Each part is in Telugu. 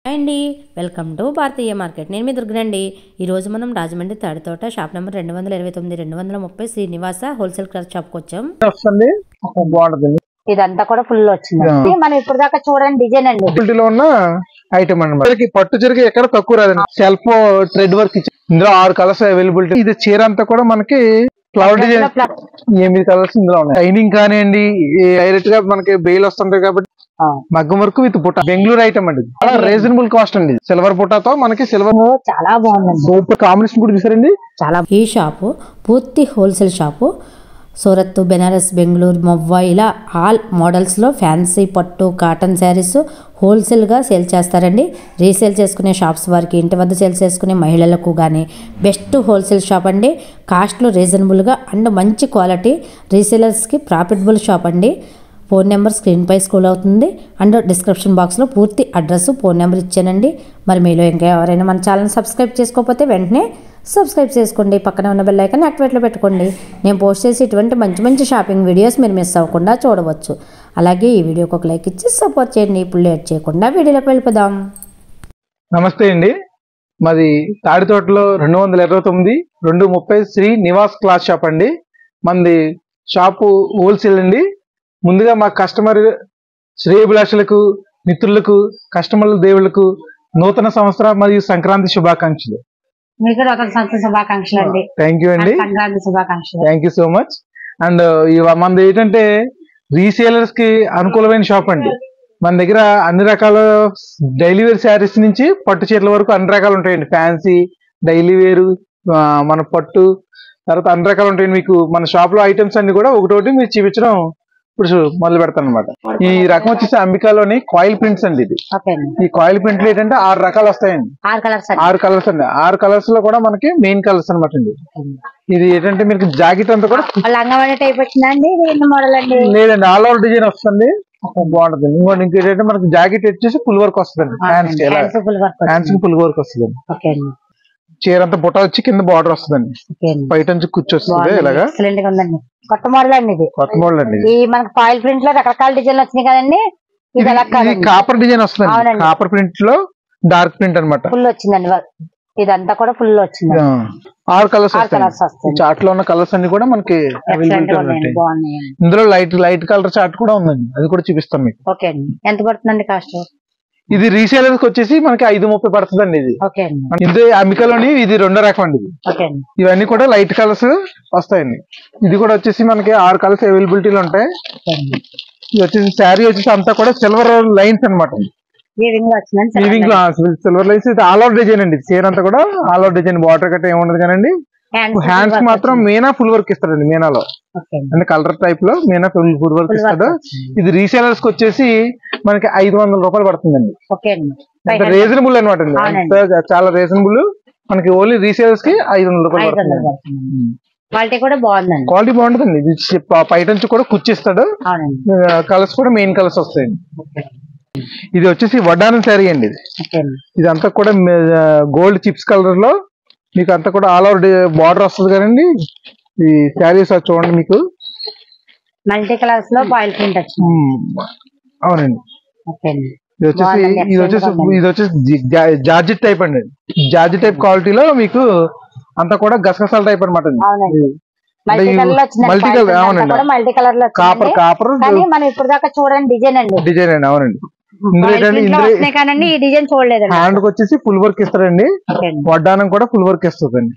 అండి వెల్కమ్ టు భారతీయ మార్కెట్. నేను మీ దుర్గనండి. ఈరోజు మనం Rajahmundry Tadithota shop number 229 230 Srinivasa wholesale cloth షాప్కి వచ్చాం. ఇదంతా కూడా ఫుల్ వచ్చింది. మనం ఇప్పుడు దాకా చూడండి డిజైన్ అండి ఉన్న ఐటమ్ అన్నమాట. పట్టు చీరకి ఎక్కడ తక్కువ రాదండి. సెల్ఫ్ థ్రెడ్ వర్క్ ఇందులో 6 కలర్స్ అవైలబిలిటీ. ఇది చీర అంతా కూడా మనకి ఫ్లవర్ డిజైన్ 8 కలర్స్ ఇందులో ఉన్నాయి. షైనింగ్ కానివ్వండి, డైరెక్ట్ గా మనకి బెయిల్ వస్తుంటాయి కాబట్టి మగ్గం వర్క్ విత్ పుట్ట. బెంగళూరు ఐటమ్ అండి. చాలా రీజనబుల్ కాస్ట్ అండి. సిల్వర్ పుట్టతో మనకి సిల్వర్ చాలా బాగుంది. సూపర్ కాంబినేషన్ కూడా చూసారండి. చాలా ఈ షాపు పూర్తి హోల్సేల్ షాపు. సూరత్, బెనారస్, బెంగళూరు, మొవ్వా ఇలా ఆల్ మోడల్స్లో ఫ్యాన్సీ పట్టు కాటన్ శారీస్ హోల్సేల్గా సేల్ చేస్తారండి. రీసేల్ చేసుకునే షాప్స్ వారికి, ఇంటి వద్ద సేల్ చేసుకునే మహిళలకు కానీ బెస్ట్ హోల్సేల్ షాప్ అండి. కాస్ట్లు రీజనబుల్గా అండ్ మంచి క్వాలిటీ. రీసేలర్స్కి ప్రాఫిటబుల్ షాప్ అండి. ఫోన్ నెంబర్ స్క్రీన్ పై స్క్రోల్ అవుతుంది అండ్ డిస్క్రిప్షన్ బాక్స్లో పూర్తి అడ్రస్, ఫోన్ నెంబర్ ఇచ్చానండి. మరి మీలో ఇంకా ఎవరైనా మన ఛానల్ సబ్స్క్రైబ్ చేసుకోకపోతే వెంటనే సబ్స్క్రైబ్ చేసుకోండి. పక్కన ఉన్న బెల్ ఐకాన్ యాక్టివేట్లో పెట్టుకోండి. నేను పోస్ట్ చేసి ఇటువంటి మంచి మంచి షాపింగ్ వీడియోస్ మీరు మిస్ అవ్వకుండా చూడవచ్చు. అలాగే ఈ వీడియోకి ఒక లైక్ ఇచ్చి సపోర్ట్ చేయండి. ఇప్పుడు లేట్ చేయకుండా వీడియోలోకి వెళ్ళిపోదాం. నమస్తే అండి. మాది తాడితోటలో 229 230 శ్రీ నివాస్ క్లాత్ షాప్ అండి. మనది షాపు హోల్సేల్ అండి. ముందుగా మా కస్టమర్ శ్రేయభిలాషులకు, మిత్రులకు, కస్టమర్ల దేవుళ్లకు నూతన సంవత్సర మరియు సంక్రాంతి శుభాకాంక్షలు. మీకు నూతన సంవత్సర శుభాకాంక్షలు అండి. థ్యాంక్ యూ అండి. సంక్రాంతి శుభాకాంక్షలు. Thank you so much. And మనది ఏంటంటే రీసేలర్స్ కి అనుకూలమైన షాప్ అండి. మన దగ్గర అన్ని రకాల డైలీ వేర్ శారీస్ నుంచి పట్టు చీరల వరకు అన్ని రకాలు ఉంటాయండి. ఫ్యాన్సీ, డైలీ వేరు, మన పట్టు, తర్వాత అన్ని రకాలు ఉంటాయండి. మీకు మన షాప్ లో ఐటమ్స్ అన్ని కూడా ఒకటోటి మీరు చూపించడం ఇప్పుడు మొదలు పెడతాను అనమాట. ఈ రకం వచ్చేసి అంబికాలోని కాయిల్ ప్రింట్స్ అండి. ఇది ఈ కాయిల్ ప్రింట్లు ఏంటంటే 6 రకాలు వస్తాయండి. 6 కలర్స్ అండి. 6 కలర్స్ లో కూడా మనకి మెయిన్ కలర్స్ అనమాట అండి. ఇది ఏంటంటే మీకు జాకెట్ అంతా కూడా లేదండి, ఆల్ ఓవర్ డిజైన్ వస్తుంది. బాగుంటుంది. ఇంకోటి ఇంకేంటంటే మనకి జాకెట్ వచ్చేసి ఫుల్ వర్క్ వస్తుందండి. హ్యాండ్స్ కి ఫుల్ వర్క్ వస్తుందండి. చీర అంతా బుట్ట వచ్చి కింద బార్డర్ వస్తుందండి. బయట నుంచి కూర్చొ వస్తుంది. ఇలాగా కొత్త మోడల్ అండి. ఇది కొత్త మోడల్ అండి. ఈ మనకి ఫాయిల్ ప్రింట్ లో రకరకాల డిజైన్లు వచ్చినాయి కదండి. ఇది కాపర్ డిజైన్ వస్తుంది. కాపర్ ప్రింట్ లో డార్క్ ప్రింట్ అనమాట. ఫుల్ వచ్చిందండి. ఇదంతా కూడా ఫుల్ వచ్చింది. 6 కలర్స్ వస్తాయి. చార్ట్ లో ఉన్న కలర్స్ అన్ని కూడా మనకి అవైలబిలిటీ ఉన్నాయి. ఇందులో లైట్ కలర్ చార్ట్ కూడా ఉందండి. అది కూడా చూపిస్తాం మీకు. ఓకే అండి. ఎంత పడుతుందండి కాస్ట్? ఇది రీసేలర్స్ వచ్చేసి మనకి 530 పడుతుందండి. ఇది ఇది అమికలోని ఇది 2వ రకం అండి. ఇవన్నీ కూడా లైట్ కలర్స్ వస్తాయండి. ఇది కూడా వచ్చేసి మనకి 6 కలర్స్ అవైలబిలిటీలో ఉంటాయి. ఇది వచ్చేసి శారీ వచ్చేసి అంతా కూడా సిల్వర్ లైన్స్ అనమాట. Silver lines. ఇది ఆల్ ఓవర్ డిజైన్ అండి. చీర అంతా కూడా ఆల్ ఓవర్ డిజైన్. బార్డర్ కట్ట ఏముండదు కానండి. హ్యాండ్స్ మాత్రం మీనా ఫుల్ వర్క్ ఇస్తాడండి. మీనాలో అంటే కలర్ టైప్ లో మీనా ఫుల్ వర్క్ ఇస్తాడు. ఇది రీసేలర్స్ కి వచ్చేసి మనకి 500 రూపాయలు పడుతుందండి. రీజనబుల్ అనమాట అండి. చాలా రీజనబుల్. మనకి ఓన్లీ రీసేలర్స్ కి 500 రూపాయలు పడుతుంది. క్వాలిటీ కూడా బాగుందండి. క్వాలిటీ బాగుంటుందండి. ఇది పైట నుంచి కూడా కుచ్చిస్తాడు. కలర్స్ కూడా మెయిన్ కలర్స్ వస్తాయండి. ఇది వచ్చేసి వడ్డానం శారీ అండి. ఇది అంతా కూడా గోల్డ్ చిప్స్ కలర్ లో మీకు అంతా కూడా ఆల్ ఓవర్ బార్డర్ వస్తుంది కదండి. ఈ శారీస్ చూడండి మీకు మల్టీ కలర్స్ లో ఫాయిల్ ప్రింట్ వచ్చింది. అవునండి. ఇది వచ్చేసి జార్జెట్ టైప్ అండి. జార్జెట్ టైప్ క్వాలిటీలో మీకు అంతా కూడా గసగసాల టైప్ అనమాట. Multi colour. అవునండి. మల్టీ కలర్ లో కాపర్ మనం ఇప్పుడు దాకా చూడండి డిజైన్ అండి. డిజైన్ అండి. అవునండి. ఈ డిజైన్ చూడలేదు. హ్యాండ్ కి వచ్చేసి ఫుల్ వర్క్ ఇస్తారండి. వడ్డానం కూడా ఫుల్ వర్క్ ఇస్తుందండి.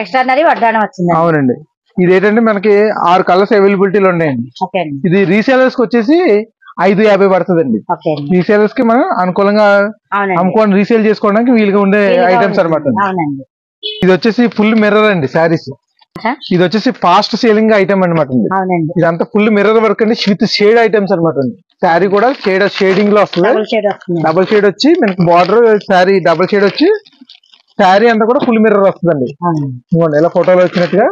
ఎక్స్ట్రానరీ వడ్డానం వచ్చింది. అవునండి. ఇది ఏంటంటే మనకి 6 కలర్స్ అవైలబిలిటీలో ఉన్నాయండి. ఇది రీసేలర్స్ కి వచ్చేసి 550 పడుతుందండి. రీసేలర్స్ కి మనం అనుకూలంగా అమ్ముకోవడం, రీసేల్ చేసుకోవడానికి వీలుగా ఉండే ఐటమ్స్ అనమాట. ఇది వచ్చేసి ఫుల్ మిర్రర్ అండి శారీస్. ఇది వచ్చేసి ఫాస్ట్ సేలింగ్ ఐటమ్ అనమాట. ఇదంతా ఫుల్ మిర్రర్ వర్క్ అండి. విత్ షేడ్ ఐటమ్స్ అనమాట అండి. శారీ కూడా షేడింగ్ లో వస్తుంది. డబుల్ షేడ్ వచ్చి మనకి బార్డర్ శారీ డబుల్ షేడ్ వచ్చి శారీ అంతా కూడా ఫుల్ మిర్రర్ వస్తుందండి. ఇలా ఫోటోలో వచ్చినట్టుగా.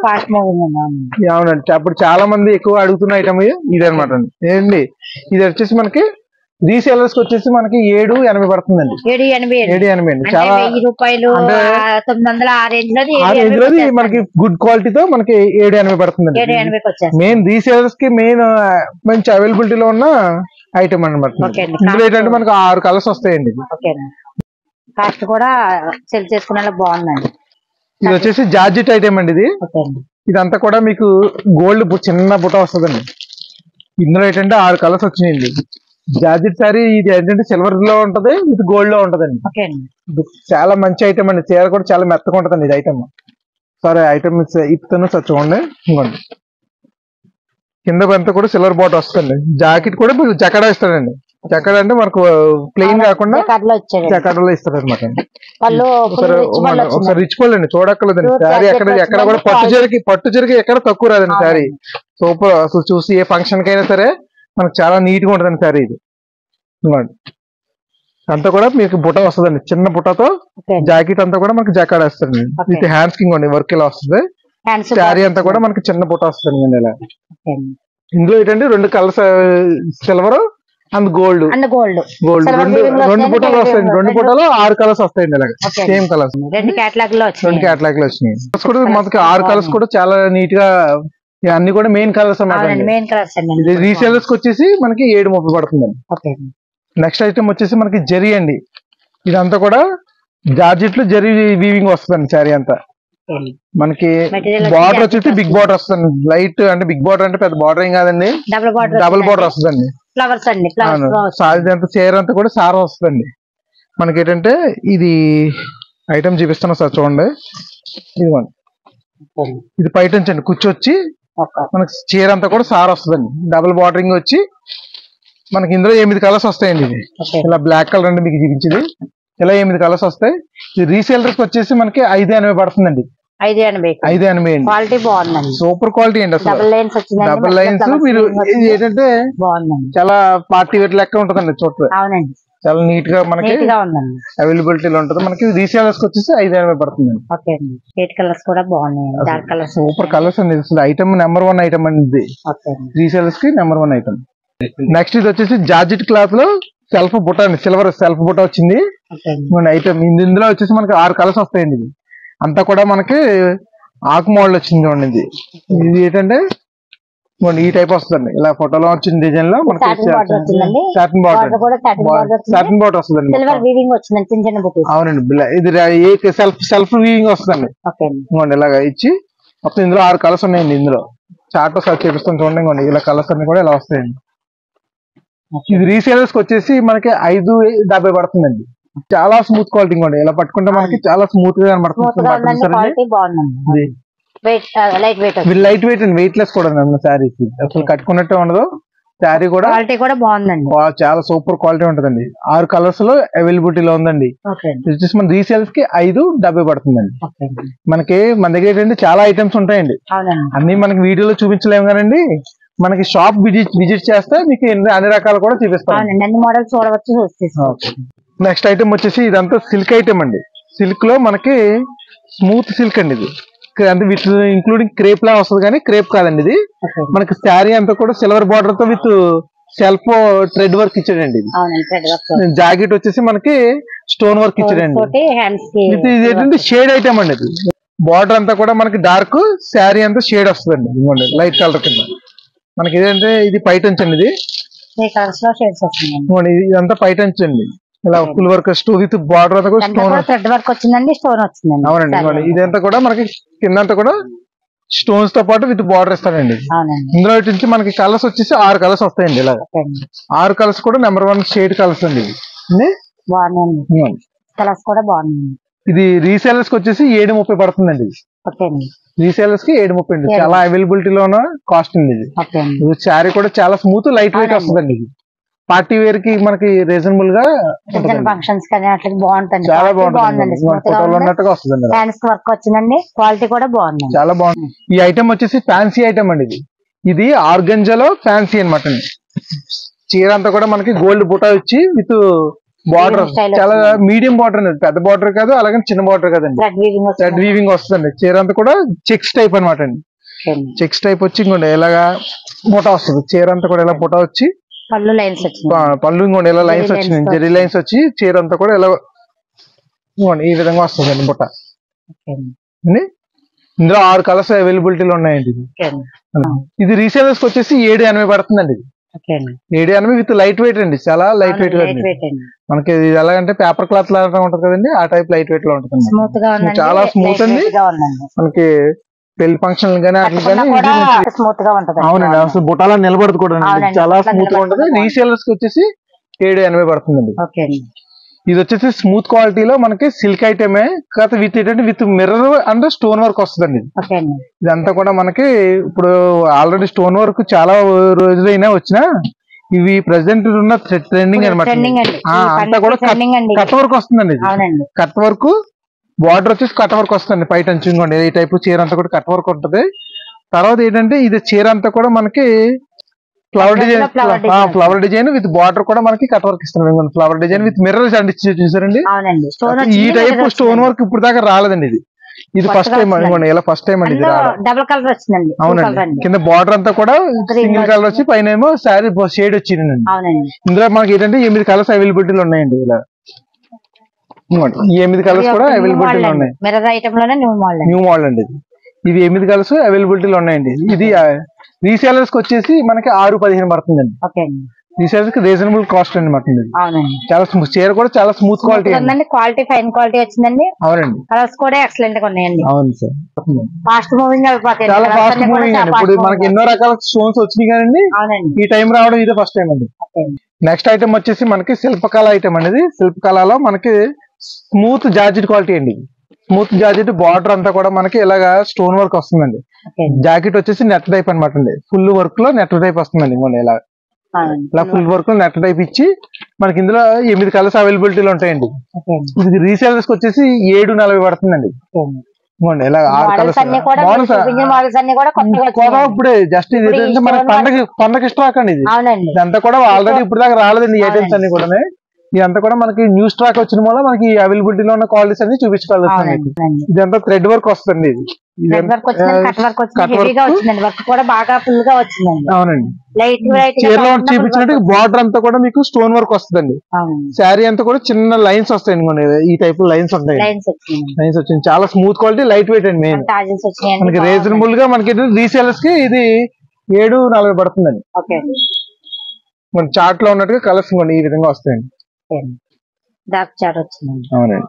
అవునండి. అప్పుడు చాలా మంది ఎక్కువ అడుగుతున్న ఐటమ్ ఇది అనమాట అండి. ఏంటి ఇది వచ్చేసి మనకి రీసేలర్స్ కి వచ్చేసి మనకి 780 పడుతుందండి. 780 అండి. చాలా మనకి గుడ్ క్వాలిటీతో మనకి 780 పడుతుందండి. మెయిన్ రీసేలర్స్ కి మెయిన్ మంచి అవైలబిలిటీలో ఉన్న ఐటమ్ అనమాట. ఇందులో ఏంటంటే మనకు 6 కలర్స్ వస్తాయండి. కాస్ట్ కూడా సెల్ చేసుకునేలా బాగుందండి. ఇది వచ్చేసి జార్జెట్ ఐటమ్ అండి. ఇదంతా కూడా మీకు గోల్డ్ చిన్న బుట్ట వస్తుందండి. ఇందులో ఏంటంటే 6 కలర్స్ వచ్చినాయండి. జార్జెట్ సారీ ఇది ఏంటంటే సిల్వర్ లో ఉంటది, ఇది గోల్డ్ లో ఉంటదండి. చాలా మంచి ఐటమ్ అండి. చీర కూడా చాలా మెత్తగా ఉంటదండి ఇది ఐటమ్. సరే ఐటమ్ ఇప్పుతాను సార్ చూడండి. ఇంకోండి కింద అంతా కూడా సిల్వర్ బాట్ వస్తుంది. జాకెట్ కూడా మీకు జకడా ఇస్తాడండి. జకడా అంటే మనకు ప్లెయిన్ కాకుండా జకడాలో ఇస్తారు అనమాట. ఒకసారి రిచ్ పళ్ళు అండి, చూడక్కర్లేదండి. శారీ ఎక్కడ కూడా పట్టు చీరకి ఎక్కడ తక్కువ రాదండి. శారీ సూపర్. అసలు చూసి ఏ ఫంక్షన్ కైనా సరే మనకు చాలా నీట్ గా ఉంటదండి శారీ ఇది. అంతా కూడా మీకు బుట్ట వస్తుందండి, చిన్న బుట్టతో. జాకెట్ అంతా కూడా మనకి జకాడ్ వస్తుంది. విత్ హ్యాండ్స్ కింగ్ వర్క్ ఇలా వస్తుంది. శారీ అంతా కూడా మనకి చిన్న బుట్ట వస్తుంది ఇలా. ఇందులో ఏంటంటే 2 కలర్స్, సిల్వర్ అండ్ గోల్డ్. రెండు బుట్టలు వస్తాయండి. 2 బుట్టలు 6 కలర్స్ వస్తాయండి ఇలాగ సేమ్ కలర్స్. 2 కేటలాగ్ లో వచ్చినాయి. కూడా మనకి 6 కలర్స్ కూడా చాలా నీట్ గా అన్ని కూడా మెయిన్ కలర్స్ అన్నమాట. రీసేలర్స్ కి వచ్చేసి మనకి 7.30 పడుతుందండి. నెక్స్ట్ ఐటమ్ వచ్చేసి మనకి జరీ అండి. ఇదంతా కూడా జార్జెట్ లో జరీ వీవింగ్ వస్తుందండి. శారీ అంతా మనకి బార్డర్ వచ్చేసి బిగ్ బార్డర్ వస్తుంది. లైట్ అంటే బిగ్ బార్డర్ అంటే పెద్ద బార్డర్ ఏం కాదండి, డబుల్ బార్డర్ వస్తుందండి. చీర అంతా కూడా సారా వస్తుందండి. మనకి ఏంటంటే ఇది ఐటమ్ చూపిస్తాను సార్ చూడండి. ఇదిగోండి, ఇది పైటంచండి కూర్చొచ్చి మనకి చీర అంతా కూడా సారా వస్తుందండి. డబుల్ బార్డరింగ్ వచ్చి మనకి ఇందులో 8 కలర్స్ వస్తాయండి. ఇది ఇలా బ్లాక్ కలర్ అండి మీకు చూపించింది. ఇలా 8 కలర్స్ వస్తాయి. ఇది రీసేలర్స్ వచ్చేసి మనకి 5.80 పడుతుందండి. 5.80 క్వాలిటీ బాగుందండి. సూపర్ క్వాలిటీ అండి. అసలు డబుల్ లైన్స్ మీరు ఏంటంటే చాలా పార్టీ వేర్ లెక్క ఉంటదండి. చూడండి చాలా నీట్ గా మనకి అవైలబిలిటీలో ఉంటది. మనకి రీసేలర్స్ వచ్చేసి 5.80 పడుతుందండి. కలర్స్ కూడా బాగున్నాయి. సూపర్ కలర్స్ అండి. ఐటమ్ నెంబర్ 1 ఐటమ్ అండి ఇది. రీసేలర్స్ కి నెంబర్ 1 ఐటమ్. నెక్స్ట్ ఇది వచ్చేసి జార్జెట్ క్లాత్ లో సెల్ఫ్ బుట్ట అండి. సిల్వర్ సెల్ఫ్ బుట్ట వచ్చింది ఐటమ్. ఇందులో వచ్చేసి మనకి 6 కలర్స్ వస్తాయండి. ఇది అంతా కూడా మనకి ఆకు మోడల్ వచ్చింది చూడండి. ఇది ఏంటంటే ఈ టైప్ వస్తుందండి. ఇలా ఫోటోలో వచ్చిన డిజైన్ లో మనకి సాటిన్ బార్డర్ వస్తుందండి. అవునండి. ఇది సెల్ఫ్ వీవింగ్ వస్తుందండి. ఇలాగా ఇచ్చి మొత్తం ఇందులో 6 కలర్స్ ఉన్నాయండి. ఇందులో చార్ట్ సార్ చూపిస్తాను చూడండి. ఇలా కలర్స్ అన్ని కూడా ఇలా వస్తాయండి. ఇది రీసేలర్స్ వచ్చేసి మనకి 5.70 పడుతుందండి. చాలా స్మూత్ క్వాలిటీ కూడా. ఇలా పట్టుకుంటే మనకి చాలా స్మూత్ గా కనబడుతుంది. లైట్ వెయిట్ అండి, వెయిట్ లెస్ కూడా శారీస్. అసలు కట్టుకున్నట్టే ఉండదు. శారీ కూడా బాగుందండి. చాలా సూపర్ క్వాలిటీ ఉంటదండి. 6 కలర్స్ లో అవైలబిలిటీలో ఉందండి. వచ్చేసి మన రీసేల్స్ కి 5.70 పడుతుందండి. మనకి మన దగ్గర ఏంటంటే చాలా ఐటమ్స్ ఉంటాయండి. అన్ని మనకి వీడియోలో చూపించలేము కానండి. మనకి షాప్ విజిట్ చేస్తే మీకు అన్ని రకాలు కూడా చూపిస్తాం. నెక్స్ట్ ఐటమ్ వచ్చేసి ఇదంతా సిల్క్ ఐటమ్ అండి. సిల్క్ లో మనకి స్మూత్ సిల్క్ అండి. ఇది అంటే విత్ ఇంక్లూడింగ్ క్రేప్ లా వస్తుంది, కానీ క్రేప్ కాదండి. ఇది మనకి శారీ అంతా కూడా సిల్వర్ బార్డర్ తో విత్ సెల్ఫ్ థ్రెడ్ వర్క్ ఇచ్చాడండి. జాకెట్ వచ్చేసి మనకి స్టోన్ వర్క్ ఇచ్చాడండి. ఇది ఏంటంటే షేడ్ ఐటమ్ అండి. ఇది బార్డర్ అంతా కూడా మనకి డార్క్, శారీ అంతా షేడ్ వస్తుందండి లైట్ కలర్ కింద. మనకి ఇదేంటే ఇది పైటంచ్ అండి. ఇది ఇదంతా పైటంచ్ అండి. ఇలా ఫుల్ వర్క్ విత్ బార్డర్ అంతా కూడా స్టోన్ వచ్చిందండి. అవునండి. ఇదంతా కూడా మనకి కిందంతా కూడా స్టోన్స్ తో పాటు విత్ బార్డర్ ఇస్తారండి. ఇందులో నుంచి మనకి కలర్స్ వచ్చేసి 6 కలర్స్ వస్తాయండి. ఇలా 6 కలర్స్ కూడా నెంబర్ 1 షేడ్ కలర్స్ అండి. ఇది రీసేలర్స్ కి వచ్చేసి 7.30 పడుతుందండి. రీసేలర్స్ కి 7.30 అండి. చాలా అవైలబిలిటీలో ఉన్న కాస్ట్ అండి. ఇది శారీ కూడా చాలా స్మూత్ లైట్ వెయిట్ వస్తుందండి. ఇది పార్టీ వేర్ కి మనకి రీజనబుల్ గా ఫంక్షన్స్ బాగుంటుంది. చాలా బాగుంటుంది. క్వాలిటీ కూడా బాగుంది. చాలా బాగుంది. ఈ ఐటమ్ వచ్చేసి ఫ్యాన్సీ ఐటమ్ అండి. ఇది ఆర్గంజాలో ఫ్యాన్సీ అనమాట అండి. చీర అంతా కూడా మనకి గోల్డ్ బుటా వచ్చి విత్ బార్డర్ చాలా మీడియం బార్డర్ అనేది. పెద్ద బార్డర్ కాదు, అలాగే చిన్న బార్డర్ కాదండి. థ్రెడ్ వీవింగ్ వస్తుందండి. చీర అంతా కూడా చెక్స్ టైప్ అనమాట అండి. చెక్స్ టైప్ వచ్చి ఇంకోండి ఇలాగా బుటా వస్తుంది. చీర అంతా కూడా ఇలా బుటా వచ్చి పళ్ళు ఇంకోండి ఇలా లైన్స్ వచ్చినాయి. జెరీ లైన్స్ వచ్చి చీర అంతా కూడా ఇలా ఈ విధంగా వస్తుందండి బుట్ట. ఇందులో 6 కలర్స్ అవైలబిలిటీలో ఉన్నాయండి. ఇది రీసేలర్స్ వచ్చేసి 7.80 పడుతుందండి. AD98 విత్ లైట్ వెయిట్ అండి, చాలా లైట్ వెయిట్ మనకి ఎలాగంటే పేపర్ క్లాత్ లాగా ఉంటది కదండి, ఆ టైప్ లైట్ వెయిట్ లో ఉంటుంది, చాలా స్మూత్ అండి. మనకి పెళ్లి ఫంక్షన్ గానీ స్మూత్ గా ఉంటది. అవునండి, అసలు బుటాలా నిలబడదు కూడా, చాలా స్మూత్ గా ఉంటది. రీసేలర్స్ కి వచ్చేసి 780 పడుతుందండి. ఇది వచ్చేసి స్మూత్ క్వాలిటీలో మనకి సిల్క్ ఐటమే కాకపోతే విత్ ఏంటంటే with mirror and stone work వస్తుందండి. ఇదంతా కూడా మనకి ఇప్పుడు ఆల్రెడీ స్టోన్ వర్క్ చాలా రోజులైనా వచ్చినా ఇవి ప్రెసెంట్ ఉన్న ట్రెండింగ్ అనమాట. అంతా కూడా కట్ వర్క్ వస్తుందండి. కట్ వర్క్ బార్డర్ వచ్చేసి కట్ వర్క్ వస్తుంది, పైట అంచుకోండి. ఈ టైప్ చీర అంతా కూడా కట్ వర్క్ ఉంటది. తర్వాత ఏంటంటే ఇది చీర అంతా కూడా మనకి ఫ్లవర్ డిజైన్ విత్ బార్డర్ కూడా మనకి కట్ వర్క్ ఇస్తున్నాం. ఫ్లవర్ డిజైన్ విత్ మిర్రర్స్ అండి, చూసారండి. ఈ టైప్ స్టోన్ వర్క్ ఇప్పుడు దాకా రాలేదండి. ఇది ఫస్ట్ టైం ఇలా ఫస్ట్ టైం అండి. డబుల్ కలర్ వచ్చిందండి. అవునండి, కింద బార్డర్ అంతా కూడా సింగిల్ కలర్ వచ్చి పైన ఏమో శారీ షేడ్ వచ్చిందండి. ఇందులో మనకి ఏంటంటే 8 కలర్స్ అవైలబిలిటీలో ఉన్నాయండి. ఇలా 8 కలర్స్ కూడా అవైలబిలిటీలో ఉన్నాయి. న్యూ మోడల్ అండి. ఇవి 8 కలర్స్ అవైలబిలిటీలో ఉన్నాయండి. ఇది రీసేలర్స్ కి వచ్చేసి మనకి 615 పడుతుందండి. రీసేలర్స్ కి రీజనబుల్ కాస్ట్ అండి పడుతుంది. చాలా చీర కూడా చాలా smooth quality quality fine quality వచ్చిందండి. అవునండి, కలర్స్ కూడా ఎక్సలెంట్ గా ఉన్నాయండి. అవును సార్, ఫాస్ట్ మూవింగ్ అయిపోతాయి. చాలా ఫాస్ట్ మూవింగ్ అండి. ఇప్పుడు మనకి ఎన్నో రకాల స్టోన్స్ వచ్చినాయి కానీ ఈ టైం రావడం ఇదే ఫస్ట్ టైం అండి. నెక్స్ట్ ఐటమ్ వచ్చేసి మనకి శిల్పకళ ఐటమ్ అనేది. శిల్పకళలో మనకి స్మూత్ జార్జెట్ క్వాలిటీ అండి. స్మూత్ జార్జెట్ బార్డర్ అంతా కూడా మనకి ఇలాగా స్టోన్ వర్క్ వస్తుందండి. జాకెట్ వచ్చేసి నెట్ టైప్ అనమాట అండి. ఫుల్ వర్క్ లో నెట్ టైప్ వస్తుందండి. ఇలా ఫుల్ వర్క్ లో నెట్ టైప్ ఇచ్చి మనకి ఇందులో 8 కలర్స్ అవైలబిలిటీలో ఉంటాయండి. ఇది రీసేలర్స్ కి వచ్చేసి 740 పడుతుందండి. ఇలా 6 కలర్స్ ఇప్పుడే జస్ట్ ఇది మనకి పండగ స్టాక్ అండి. ఇది ఇదంతా కూడా ఆల్రెడీ ఇప్పుడు దాకా రాలేదండి. ఈ ఐటమ్స్ అన్ని కూడా ఇదంతా కూడా మనకి న్యూ స్టాక్ వచ్చిన వల్ల మనకి అవైలబిలిటీలో ఉన్న క్వాలిటీస్ అన్ని చూపించగలుగుతాం. ఇదంతా థ్రెడ్ వర్క్ వస్తుంది. అవునండి, చీరలో చూపించినట్టు బార్డర్ అంతా కూడా మీకు స్టోన్ వర్క్ వస్తుందండి. శారీ అంతా కూడా చిన్న లైన్స్ వస్తాయండి. ఈ టైప్ లైన్స్ ఉంటాయి. లైన్స్ వచ్చింది, చాలా స్మూత్ క్వాలిటీ, లైట్ వెయిట్ అండి. మెయిన్ మనకి రీజనబుల్ గా మనకి రీసేలర్స్ కి ఇది 740 పడుతుందండి. మన చార్ట్ లో ఉన్నట్టుగా కలర్స్ ఈ విధంగా వస్తాయండి. డార్క్ చార్ట్ వచ్చింది. అవునండి.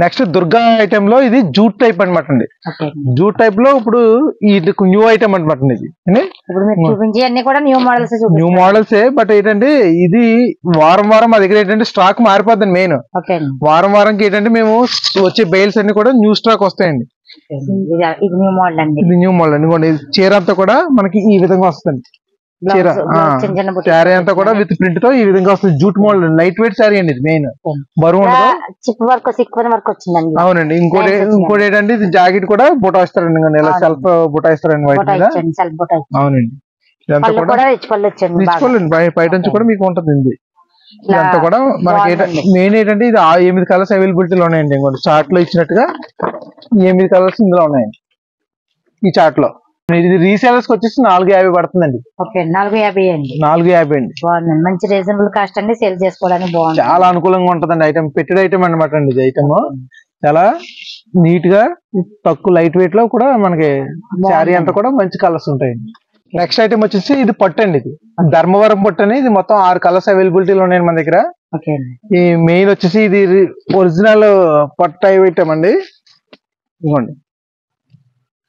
నెక్స్ట్ దుర్గా ఐటమ్ లో ఇది జూట్ టైప్ అనమాట అండి. జూట్ టైప్ లో ఇప్పుడు ఇది న్యూ ఐటమ్ అనమాట. ఇది న్యూ మోడల్స్. బట్ ఏంటంటే ఇది వారం మా దగ్గర ఏంటంటే స్టాక్ మారిపోద్ది. మెయిన్ వారంకి ఏంటంటే మేము వచ్చే బెయిల్స్ అన్ని కూడా న్యూ స్టాక్ వస్తాయండి. ఇది న్యూ మోడల్ అండి. చీర అంతా కూడా మనకి ఈ విధంగా వస్తుంది. చీర శారీ అంతా కూడా విత్ ప్రింట్ తో ఈ విధంగా వస్తుంది. Jute model light weight sari అండి. ఇది మెయిన్ బరువు వచ్చిందండి. అవునండి. ఇంకోటి ఏంటంటే ఇది జాకెట్ కూడా బుటా ఇస్తారండి. ఇలా సెల్ఫ్ బుటా ఇస్తారండి వైట్ మీద. అవునండి, ఇదంతా కూడా బయట నుంచి కూడా మీకు ఉంటుంది. ఇదంతా కూడా మనకి మెయిన్ ఏంటంటే ఇది 8 కలర్స్ అవైలబిలిటీలో ఉన్నాయండి. చార్ట్ లో ఇచ్చినట్టుగా 8 కలర్స్ ఇందులో ఉన్నాయండి ఈ చార్ట్ లో. ఇది రీసేలర్స్ వచ్చేసి 450 పడుతుందండి. 450 అండి. మంచి రీజనబుల్ కాస్ట్ అండి. సేల్ చేసుకోవడానికి బాగుంది, చాలా అనుకూలంగా ఉంటదండి. ఐటమ్ పెట్టెడ్ ఐటమ్ అనమాట అండి. ఇది ఐటమ్ చాలా నీట్ గా తక్కువ లైట్ వెయిట్ లో కూడా మనకి శారీ అంతా కూడా మంచి కలర్స్ ఉంటాయండి. నెక్స్ట్ ఐటమ్ వచ్చేసి ఇది పట్టు అండి. ఇది ధర్మవరం పట్టు అని. ఇది మొత్తం 6 కలర్స్ అవైలబిలిటీలో ఉన్నాయండి మన దగ్గర. ఈ మెయిన్ వచ్చేసి ఇది ఒరిజినల్ పట్టు ఐటమ్ అండి. ఇవ్వండి,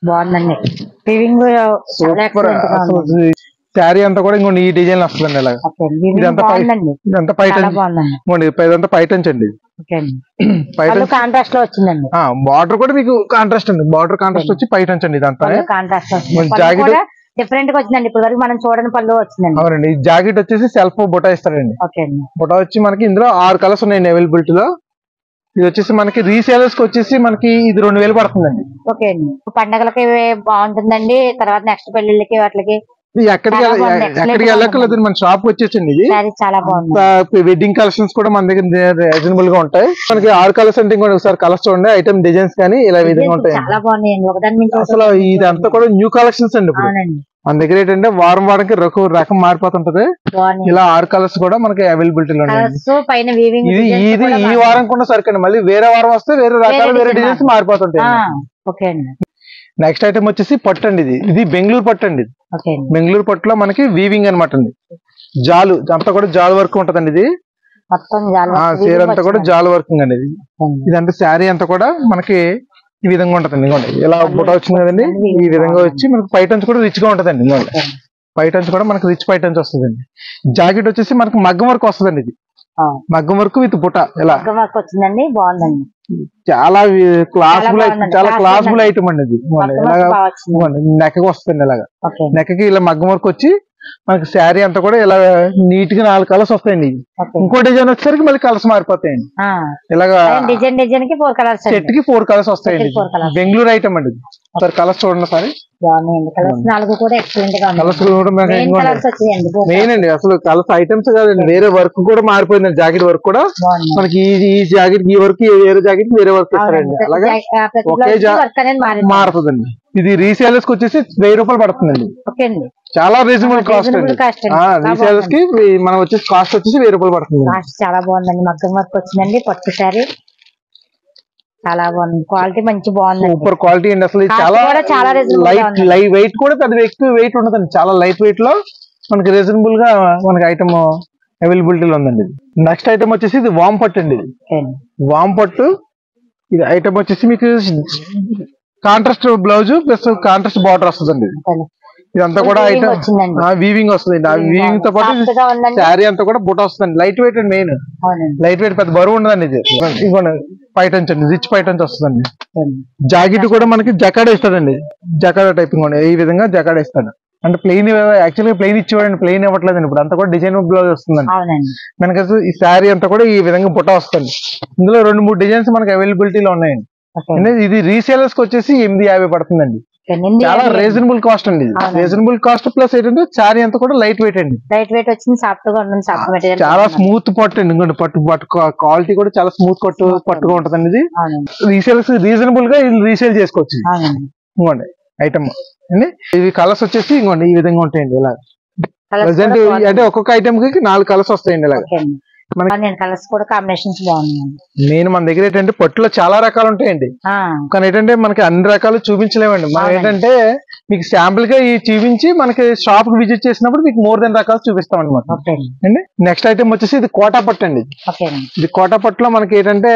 బాగుందండి. శారీ అంతా కూడా ఇంకోండి ఈ డిజైన్ వస్తుందండి. ఇలా ఇదంతా పైటంచండి. కాంట్రాస్ట్ లో వచ్చిందండి. బార్డర్ కూడా మీకు కాంట్రాస్ట్ అండి. బార్డర్ కాంట్రాస్ట్ వచ్చి పైటంచండి. ఇదంతా జాకెట్ డిఫరెంట్ గా వచ్చిందండి. ఇప్పుడు వరకు మనం చూడని పళ్ళు వచ్చిందండి. అవునండి, ఈ జాకెట్ వచ్చేసి సెల్ఫ్ బుటా ఇస్తారండి. బుటా వచ్చి మనకి ఇందులో 6 కలర్స్ ఉన్నాయండి అవైలబిలిటీలో. ఇది వచ్చేసి మనకి రీసేలర్స్ కి వచ్చేసి మనకి ఇది 2000 పడుతుందండి. ఓకే అండి. పండగలకి బాగుంటుందండి. తర్వాత నెక్స్ట్ పెళ్లిళ్ళకి వాటికి ఎక్కడికి వెళ్ళక్కర్లేదు, మన షాప్ వచ్చేసండి. ఇది చాలా బాగుంది. వెడ్డింగ్ కలెక్షన్స్ కూడా మన దగ్గర రీజనబుల్ గా ఉంటాయి. మనకి 6 కలర్స్ అంటే ఒకసారి కలర్స్ చూడండి. ఐటమ్ డిజైన్స్ కానీ ఇలా విధంగా ఉంటాయి. చాలా బాగున్నాయండి. అసలు ఇదంతా కూడా న్యూ కలెక్షన్స్ అండి. ఇప్పుడు మన దగ్గర ఏంటంటే వారంకి రకం మారిపోతుంటది. ఇలా 6 కలర్స్ కూడా మనకి అవైలబిలిటీలో ఉన్నాయి. ఇది ఈ వారం కూడా సరికండి. మళ్ళీ వేరే వారం వస్తే వేరే రకాలు వేరే డిజైన్స్ మారిపోతుంటాయి. నెక్స్ట్ ఐటమ్ వచ్చేసి పట్టు అండి. ఇది బెంగళూరు పట్టు అండి. బెంగళూరు పట్టులో మనకి వీవింగ్ అనమాట అండి. జాలు అంతా కూడా జాలు వర్క్ ఉంటదండి. ఇది చీర అంతా కూడా జాలు వర్కింగ్ అండి. ఇదంటే శారీ అంతా కూడా మనకి ఈ విధంగా ఉంటదండి. ఇవ్వండి ఇలా బుట్ట వచ్చింది కదండి. ఈ విధంగా వచ్చి మనకి పైటన్స్ కూడా రిచ్ గా ఉంటదండి. ఇవ్వండి పైటన్స్ కూడా మనకి రిచ్ పైటన్స్ వస్తుందండి. జాకెట్ వచ్చేసి మనకి మగ్గం వర్క్ వస్తుందండి. ఇది మగ్గం వర్క్ విత్ బుట్ట ఇలా వచ్చిందండి. బాగుందండి. చాలా క్లాస్ఫుల్ ఐటమ్ అండి. ఇది నెక్కకి వస్తుంది. ఇలాగా నెక్కకి ఇలా మగ్గం వర్క్ వచ్చి మనకి శారీ అంతా కూడా ఇలా నీట్ గా 4 కలర్స్ వస్తాయండి. ఇంకో డిజైన్ వచ్చేసరికి మళ్ళీ కలర్స్ మారిపోతాయండి. ఇలాగా సెట్ కి 4 కలర్స్ వస్తాయండి. బెంగళూరు ఐటమ్ అండి. సార్ కలర్స్ చూడండి సార్. మెయిన్ అండి అసలు కలర్స్ ఐటమ్స్ కాదండి, వేరే వర్క్ కూడా మారిపోయిందండి. జాకెట్ వర్క్ కూడా మనకి ఈ జాకెట్ ఈ వర్క్ వేరే జాకెట్ వేరే వర్క్ ఇస్తారండి. అలాగే ఒకే మారుతుందండి. ఇది రీసేలర్స్ కి వచ్చేసి 1000 రూపాయలు పడుతుందండి. చాలా రీజనబుల్ కాస్ట్ అండి. రీసేలర్స్ కి మనం వచ్చేసి కాస్ట్ వచ్చేసి 1000 రూపాయలు పడుతుంది. చాలా బాగుందండి. మగ్గం వర్క్ వచ్చిందండి. పట్టు శారీ చాలా బాగుంది. క్వాలిటీ మంచి బాగుంది. సూపర్ క్వాలిటీ అండి. అసలు చాలా లైట్ వెయిట్ కూడా పెద్ద ఎక్కువ వెయిట్ ఉండదండి. చాలా లైట్ వెయిట్ లో మనకి రీజనబుల్ గా మనకి ఐటమ్ అవైలబిలిటీలో ఉందండి. నెక్స్ట్ ఐటమ్ వచ్చేసి ఇది వామ్ పట్టు అండి. వామ్ పట్టు ఇది ఐటమ్ వచ్చేసి మీకు contrast blouse plus contrast border వస్తుందండి. ఇదంతా కూడా ఐటమ్ వీవింగ్ వస్తుంది. ఆ వీవింగ్ తో పాటు శారీ అంతా కూడా బుట్ట వస్తుంది. లైట్ వెయిట్ అండి. మెయిన్ లైట్ వెయిట్ పెద్ద బరువు ఉండదండి. ఇది ఇంకోటి పైటన్స్ అండి. రిచ్ పైటన్స్ వస్తుందండి. జాకెట్ కూడా మనకి జకాడ్ ఇస్తాడండి. జకాడ్ టైపింగ్ ఈ విధంగా జకాడ్ ఇస్తాడు. అంటే ప్లెయిన్ యాక్చువల్గా ప్లెయిన్ ఇచ్చేవాడండి. ప్లెయిన్ ఇవ్వట్లేదండి. ఇప్పుడు అంతా కూడా డిజైన్ బ్లౌజ్ వస్తుందండి. మనకి ఈ శారీ అంతా కూడా ఈ విధంగా బుట్ట వస్తుంది. ఇందులో 2-3 డిజైన్స్ మనకి అవైలబిలిటీలో ఉన్నాయండి. ఇది రీసేలర్స్ కి వచ్చేసి 850 పడుతుందండి. చాలా రీజనబుల్ కాస్ట్ అండి. రీజనబుల్ కాస్ట్ ప్లస్ ఏంటంటే శారీ అంతా కూడా లైట్ వెయిట్ అండి. లైట్ వెయిట్ వచ్చింది. సాఫ్ట్ గా ఉంటుంది. సాఫ్ట్ మెటీరియల్ చాలా స్మూత్ పట్టు అండి. ఇంకోటి పట్టు క్వాలిటీ కూడా చాలా స్మూత్ పట్టుగా ఉంటదండి. ఇది రీసేల్స్ రీజనబుల్ గా రీసేల్ చేసుకోవచ్చు. ఇంకోండి ఐటమ్ అండి. ఇవి కలర్స్ వచ్చేసి ఇంకోండి ఈ విధంగా ఉంటాయండి. ఇలా ప్రజెంట్ అంటే ఒక్కొక్క ఐటమ్ కి 4 కలర్స్ వస్తాయండి. ఇలాగ కలర్స్ కూడా కాంబినేషన్స్ బాగున్నాయి. మెయిన్ మన దగ్గర ఏంటంటే పట్టులో చాలా రకాలు ఉంటాయండి. కానీ ఏంటంటే మనకి అన్ని రకాలు చూపించలేమండి. మనం ఏంటంటే మీకు శాంపుల్ గా చూపించి మనకి షాప్ కి విజిట్ చేసినప్పుడు మీకు మోర్ దెన్ రకాలు చూపిస్తాం అనమాట. నెక్స్ట్ ఐటమ్ వచ్చేసి ఇది కోటా పట్టు అండి. ఇది కోటా పట్టులో మనకి ఏంటంటే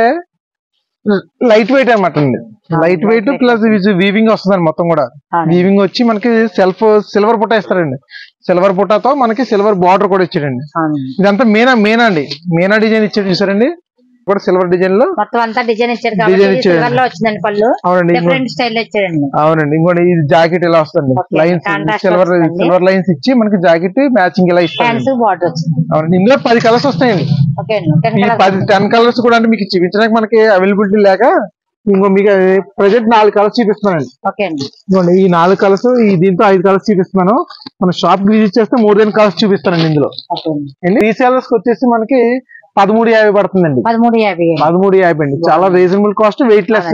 లైట్ వెయిట్ అనమాట అండి. లైట్ వెయిట్ ప్లస్ వీవింగ్ వస్తుందండి. మొత్తం కూడా వీవింగ్ వచ్చి మనకి సిల్వర్ బుట్ట ఇస్తారండి. సిల్వర్ బుట్టతో మనకి సిల్వర్ బార్డర్ కూడా ఇచ్చాడండి. ఇదంతా మీనా అండి. మీనా డిజైన్ ఇచ్చాడు చూసారండి. కూడా సిల్వర్ డిజైన్ లో మొత్తం అంతా డిజైన్ ఇచ్చారు. అవునండి. ఇంకోటి ఇది జాకెట్ ఇలా వస్తుంది. లైన్స్ సిల్వర్ లైన్స్ ఇచ్చి మనకి జాకెట్ మ్యాచింగ్ ఇలా ఇస్తారు. అవునండి. ఇందులో 10 కలర్స్ వస్తాయండి. ఈ 10 కలర్స్ కూడా అంటే మీకు చూపించడానికి మనకి అవైలబిలిటీ లేక ఇంకో మీకు ప్రజెంట్ 4 కలర్స్ చూపిస్తున్నానండి. ఇంకోండి ఈ 4 కలర్స్ దీంతో 5 కలర్స్ చూపిస్తున్నాను. మన షాప్ విజిట్ చేస్తే మోర్ దెన్ కలర్స్ చూపిస్తానండి. ఇందులో రీసేలర్స్ కి వచ్చేసి మనకి 1350 పడుతుందండి. 1350 అండి. చాలా రీజనబుల్ కాస్ట్, వెయిట్ లెస్.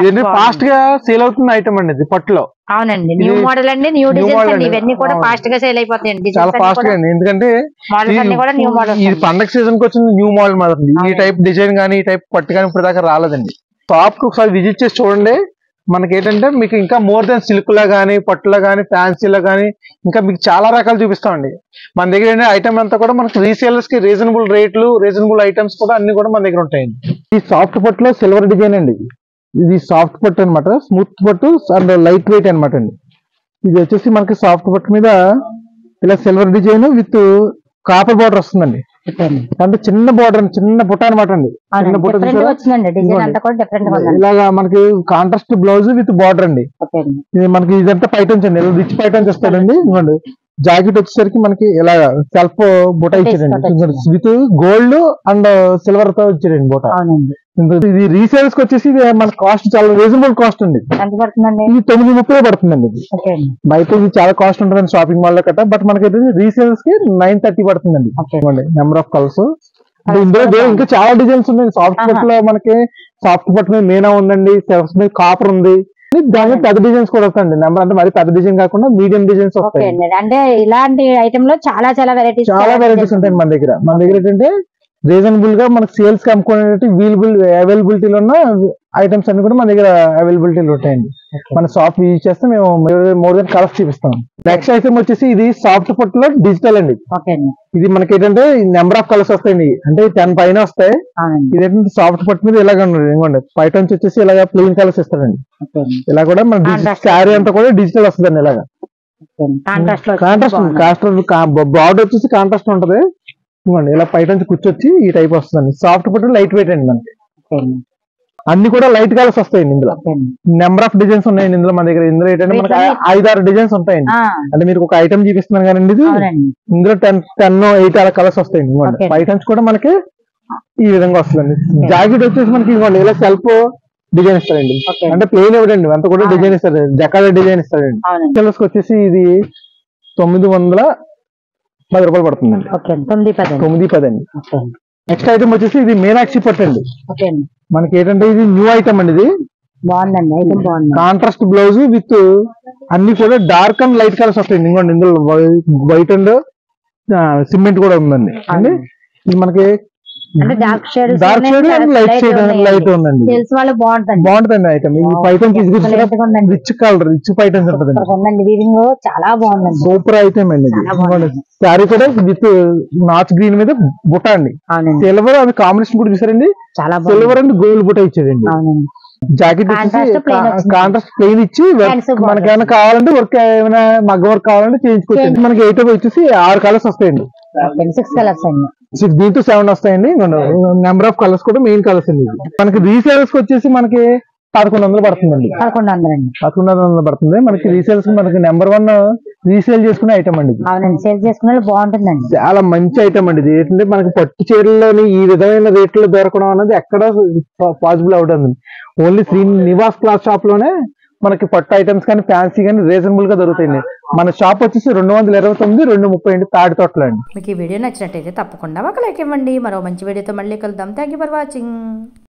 ఇది ఫాస్ట్ గా సేల్ అవుతుంది ఐటమ్ అండి. ఇది పట్టులో. అవునండి. న్యూ మోడల్ అండి. న్యూ డిజైన్స్ అండి. ఇవన్నీ కూడా ఫాస్ట్ గా సేల్ అయిపోతాయండి. చాలా ఫాస్ట్ గా అండి. ఎందుకంటే ఇది పండగ సీజన్ కి వచ్చింది న్యూ మోడల్ మాత్రం. ఈ టైప్ డిజైన్ గానీ ఈ టైప్ పట్టు కానీ ఇప్పుడు దాకా రాలేదండి. షాప్ కి ఒకసారి విజిట్ చేసి చూడండి. మనకి ఏంటంటే మీకు ఇంకా మోర్ దెన్ సిల్క్ లా గానీ పట్టులో గానీ ఫ్యాన్సీలో గానీ ఇంకా మీకు చాలా రకాలు చూపిస్తామండి. మన దగ్గర ఏంటంటే ఐటమ్ అంతా కూడా మనకి రీసేలర్స్ కి రీజనబుల్ రేట్లు, రీజనబుల్ ఐటమ్స్ కూడా అన్ని కూడా మన దగ్గర ఉంటాయండి. ఈ సాఫ్ట్ పట్టులో సిల్వర్ డిజైన్ అండి. ఇది సాఫ్ట్ పట్టు అనమాట. స్మూత్ పట్టు అండ్ లైట్ వెయిట్ అనమాట అండి. ఇది వచ్చేసి మనకి సాఫ్ట్ పట్టు మీద ఇలా silver design with copper border వస్తుందండి. అంటే చిన్న బార్డర్, చిన్న బుట్ట అనమాట అండి. చిన్న బుట్ట ఇలాగా మనకి కాంట్రాస్ట్ బ్లౌజ్ విత్ బార్డర్ అండి. ఇది మనకి ఇదంతా పైటన్స్ అండి. రిచ్ పైటన్స్ వస్తాడండి. ఇవ్వండి జాకెట్ వచ్చేసరికి మనకి ఇలా సెల్ఫ్ బుట్ట ఇచ్చాడండి. విత్ గోల్డ్ అండ్ సిల్వర్ తో ఇచ్చాడండి బుట్ట. ఇది రీసేల్స్ కి వచ్చేసి మన కాస్ట్ చాలా రీజనబుల్ కాస్ట్ అండి. ఇది 930 పడుతుందండి. ఇది బయట ఇది చాలా కాస్ట్ ఉంటుందండి షాపింగ్ మాల్ లో కట్ట. బట్ మనకి రీసేల్స్ కి 930 పడుతుందండి. Number of colours. ఇందులో ఇంకా చాలా డిజైన్స్ ఉన్నాయి. సాఫ్ట్ పట్టు లో మనకి సాఫ్ట్ పట్టు మీద మీనా ఉందండి. మీద కాపర్ ఉంది. దాని పెద్ద డిజైన్స్ కూడా వస్తాయండి. నెంబర్ అంటే మరి పెద్ద డిజైన్ కాకుండా మీడియం డిజైన్స్ వస్తాయి. అంటే ఇలాంటి ఐటమ్ లో చాలా వెరైటీస్ ఉంటాయండి మన దగ్గర. మన దగ్గర ఏంటంటే రీజనబుల్ గా మనకు సేల్స్ కి అమ్ముకునేటి అవైలబిలిటీలో ఉన్న ఐటమ్స్ అన్ని కూడా మన దగ్గర అవైలబిలిటీలో ఉంటాయండి. మన షాప్ యూజ్ చేస్తే మేము మోర్ దెన్ కలర్స్ చూపిస్తాం. నెక్స్ట్ ఐటమ్ వచ్చేసి ఇది సాఫ్ట్ పట్టులో డిజిటల్ అండి. ఇది మనకి ఏంటంటే నెంబర్ ఆఫ్ కలర్స్ వస్తాయండి, అంటే 10 పైన వస్తాయి. ఇదేంటంటే సాఫ్ట్ పట్టు మీద ఇలాగ ఇవ్వండి, బయట నుంచి వచ్చేసి ఇలాగ ప్లెయిన్ కలర్స్ ఇస్తారండి. ఇలా కూడా మన శారీ అంతా కూడా డిజిటల్ వస్తుందండి. ఇలాగా కాంట్రాస్ట్ బార్డర్ వచ్చేసి కాంట్రాస్ట్ ఉంటది. ఇవ్వండి ఇలా బయట నుంచి కూర్చొచ్చి ఈ టైప్ వస్తుందండి. సాఫ్ట్ పట్టు లైట్ వెయిట్ అండి మనకి. అన్ని కూడా లైట్ కలర్స్ వస్తాయండి. ఇందులో నెంబర్ ఆఫ్ డిజైన్స్ ఉన్నాయండి. ఇందులో మన దగ్గర ఇందులో ఏంటంటే మనకి 5-6 డిజైన్స్ ఉంటాయండి. అంటే మీరు ఒక ఐటమ్ చూపిస్తున్నాను కానీ ఇది ఇందులో 10-8 అలా కలర్స్ వస్తాయండి. బయట నుంచి కూడా మనకి ఈ విధంగా వస్తుందండి. జాకెట్ వచ్చేసి మనకి ఇవ్వండి ఇలా సెల్ఫ్ డిజైన్ ఇస్తారండి, అంటే ప్లెయిన్ ఇవ్వడండి, అంత కూడా డిజైన్ ఇస్తారు, జకార్డ్ డిజైన్ ఇస్తారండి. కలర్స్ వచ్చేసి ఇది 910 రూపాయలు పడుతుందండి. 910 అండి. నెక్స్ట్ ఐటమ్ వచ్చేసి ఇది మీనాక్షి పట్టు అండి. మనకి ఏంటంటే ఇది న్యూ ఐటమ్ అండి. ఇది బాగుందండి, కాంట్రాస్ట్ బ్లౌజ్ విత్ అన్ని కూడా డార్క్ అండ్ లైట్ కలర్స్ వస్తాయండి. ఇంకోండి ఇందులో వైట్ అండ్ సిమెంట్ కూడా ఉందండి. అండి ఇది మనకి డార్క్ షేడ్ అండ్ లైట్ ఉందండి. బాగుంటుందండి ఐటమ్. ఈ పైటన్ రిచ్ కలర్, రిచ్ పైటన్స్ ఉంటుందండి. చాలా బాగుందండి, సూపర్ ఐటమ్ అండి. శారీ కూడా విత్ నాచ్ గ్రీన్ మీద బుట్ట అండి. సిల్వర్ అది కాంబినేషన్ కూడా చూసారండి, సిల్వర్ అండ్ గోల్డ్ బుట్ట ఇచ్చాడండి. జాకెట్ వచ్చేసి కాంట్రాస్ట్ ప్లెయిన్ ఇచ్చి మనకి ఏమైనా కావాలంటే వర్క్ ఏమైనా మగ్గ వర్క్ కావాలంటే చేయించుకోవచ్చు. మనకి ఐటమ్ వచ్చేసి 6 కలర్స్ వస్తాయండి. 6 కలర్స్ అండి. 6 to 7 వస్తాయండి. నెంబర్ ఆఫ్ కలర్స్ కూడా మెయిన్ కలర్స్ అండి. మనకి రీసేల్స్ వచ్చేసి మనకి 1100 పడుతుందండి. 1100 పడుతుంది. మనకి రీసేల్స్ మనకి నెంబర్ 1 రీసేల్ చేసుకునే ఐటమ్ అండి. సేల్ చేసుకునే బాగుంటుందండి. చాలా మంచి ఐటమ్ అండి. ఇది ఏంటంటే మనకి పట్టు చీరల్లోని ఈ విధమైన రేట్లో దొరకడం అనేది ఎక్కడ పాసిబుల్ అవుతుంది. ఓన్లీ శ్రీనివాస్ క్లాత్ షాప్ లోనే మనకి పట్టు ఐటమ్స్ కానీ ఫ్యాన్సీ కానీ రీజనబుల్ గా దొరుకుతాయండి. మన షాప్ వచ్చేసి 229 230 తాడి తోటలో అండి. మీకు ఈ వీడియో నచ్చినట్టయితే తప్పకుండా ఒక లైక్ ఇవ్వండి. మరో మంచి వీడియోతో మళ్ళీ కలుద్దాం. Thank you for watching.